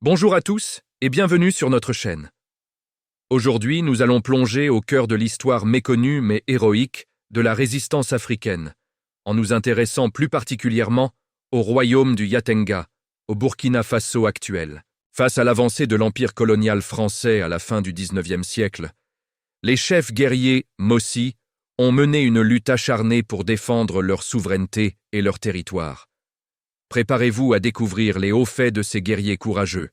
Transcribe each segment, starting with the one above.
Bonjour à tous et bienvenue sur notre chaîne. Aujourd'hui, nous allons plonger au cœur de l'histoire méconnue mais héroïque de la résistance africaine, en nous intéressant plus particulièrement au royaume du Yatenga, au Burkina Faso actuel. Face à l'avancée de l'empire colonial français à la fin du XIXe siècle, les chefs guerriers Mossi ont mené une lutte acharnée pour défendre leur souveraineté et leur territoire. Préparez-vous à découvrir les hauts faits de ces guerriers courageux,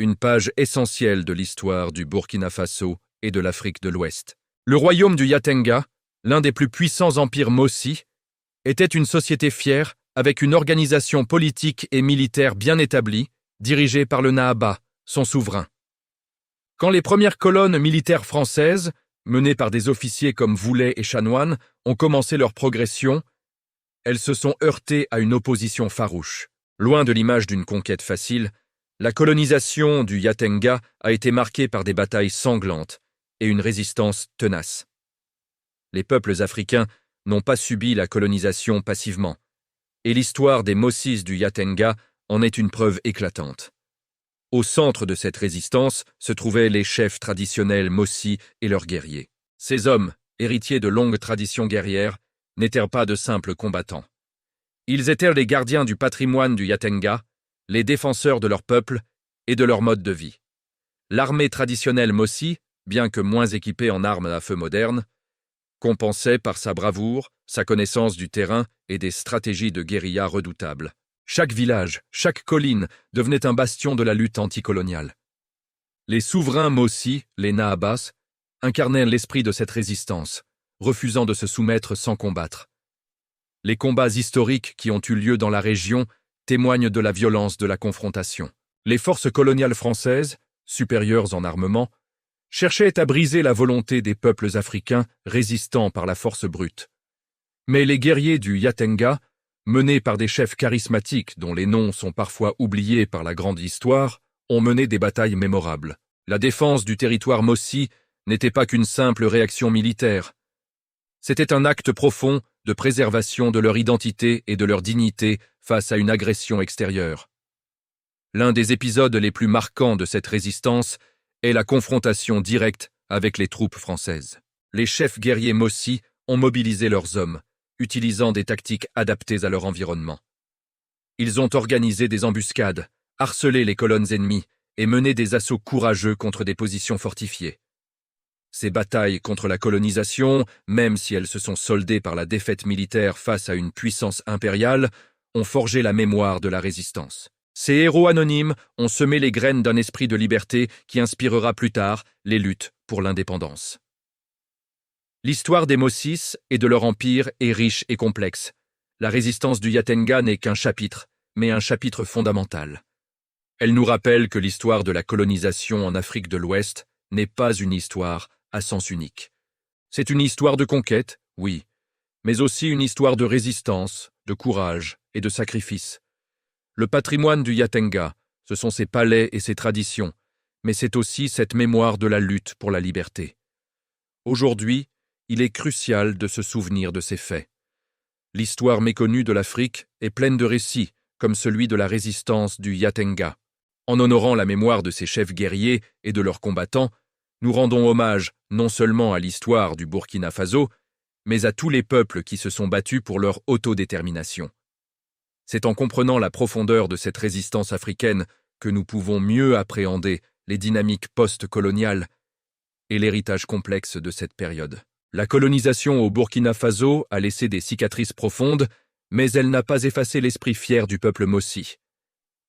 une page essentielle de l'histoire du Burkina Faso et de l'Afrique de l'Ouest. Le royaume du Yatenga, l'un des plus puissants empires Mossi, était une société fière avec une organisation politique et militaire bien établie, dirigée par le Nahaba, son souverain. Quand les premières colonnes militaires françaises, menées par des officiers comme Voulet et Chanoine, ont commencé leur progression, elles se sont heurtées à une opposition farouche. Loin de l'image d'une conquête facile, la colonisation du Yatenga a été marquée par des batailles sanglantes et une résistance tenace. Les peuples africains n'ont pas subi la colonisation passivement, et l'histoire des Mossis du Yatenga en est une preuve éclatante. Au centre de cette résistance se trouvaient les chefs traditionnels Mossi et leurs guerriers. Ces hommes, héritiers de longues traditions guerrières, n'étaient pas de simples combattants. Ils étaient les gardiens du patrimoine du Yatenga, les défenseurs de leur peuple et de leur mode de vie. L'armée traditionnelle Mossi, bien que moins équipée en armes à feu modernes, compensait par sa bravoure, sa connaissance du terrain et des stratégies de guérilla redoutables. Chaque village, chaque colline devenait un bastion de la lutte anticoloniale. Les souverains Mossi, les Nahabas, incarnaient l'esprit de cette résistance, refusant de se soumettre sans combattre. Les combats historiques qui ont eu lieu dans la région témoignent de la violence de la confrontation. Les forces coloniales françaises, supérieures en armement, cherchaient à briser la volonté des peuples africains résistant par la force brute. Mais les guerriers du Yatenga, menés par des chefs charismatiques dont les noms sont parfois oubliés par la grande histoire, ont mené des batailles mémorables. La défense du territoire Mossi n'était pas qu'une simple réaction militaire. C'était un acte profond de préservation de leur identité et de leur dignité face à une agression extérieure. L'un des épisodes les plus marquants de cette résistance est la confrontation directe avec les troupes françaises. Les chefs guerriers Mossi ont mobilisé leurs hommes, utilisant des tactiques adaptées à leur environnement. Ils ont organisé des embuscades, harcelé les colonnes ennemies et mené des assauts courageux contre des positions fortifiées. Ces batailles contre la colonisation, même si elles se sont soldées par la défaite militaire face à une puissance impériale, ont forgé la mémoire de la résistance. Ces héros anonymes ont semé les graines d'un esprit de liberté qui inspirera plus tard les luttes pour l'indépendance. L'histoire des Mossis et de leur empire est riche et complexe. La résistance du Yatenga n'est qu'un chapitre, mais un chapitre fondamental. Elle nous rappelle que l'histoire de la colonisation en Afrique de l'Ouest n'est pas une histoire à sens unique. C'est une histoire de conquête, oui, mais aussi une histoire de résistance, de courage et de sacrifice. Le patrimoine du Yatenga, ce sont ses palais et ses traditions, mais c'est aussi cette mémoire de la lutte pour la liberté. Aujourd'hui, il est crucial de se souvenir de ces faits. L'histoire méconnue de l'Afrique est pleine de récits, comme celui de la résistance du Yatenga. En honorant la mémoire de ces chefs guerriers et de leurs combattants, nous rendons hommage non seulement à l'histoire du Burkina Faso, mais à tous les peuples qui se sont battus pour leur autodétermination. C'est en comprenant la profondeur de cette résistance africaine que nous pouvons mieux appréhender les dynamiques post-coloniales et l'héritage complexe de cette période. La colonisation au Burkina Faso a laissé des cicatrices profondes, mais elle n'a pas effacé l'esprit fier du peuple Mossi.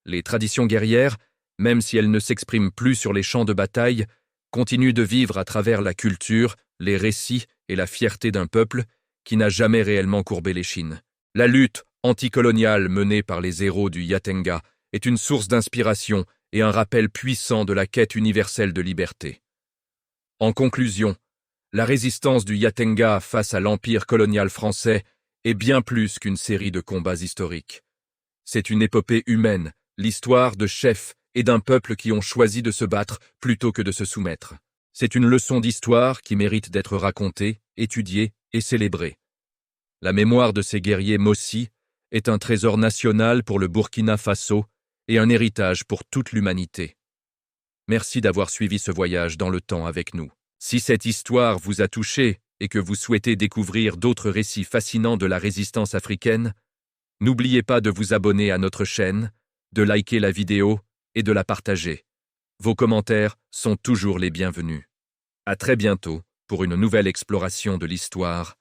Les traditions guerrières, même si elles ne s'expriment plus sur les champs de bataille, continuent de vivre à travers la culture, les récits et la fierté d'un peuple qui n'a jamais réellement courbé l'échine. La lutte anticoloniale menée par les héros du Yatenga est une source d'inspiration et un rappel puissant de la quête universelle de liberté. En conclusion, la résistance du Yatenga face à l'empire colonial français est bien plus qu'une série de combats historiques. C'est une épopée humaine, l'histoire de chefs et d'un peuple qui ont choisi de se battre plutôt que de se soumettre. C'est une leçon d'histoire qui mérite d'être racontée, étudiée et célébrée. La mémoire de ces guerriers Mossi est un trésor national pour le Burkina Faso et un héritage pour toute l'humanité. Merci d'avoir suivi ce voyage dans le temps avec nous. Si cette histoire vous a touché et que vous souhaitez découvrir d'autres récits fascinants de la résistance africaine, n'oubliez pas de vous abonner à notre chaîne, de liker la vidéo et de la partager. Vos commentaires sont toujours les bienvenus. À très bientôt pour une nouvelle exploration de l'histoire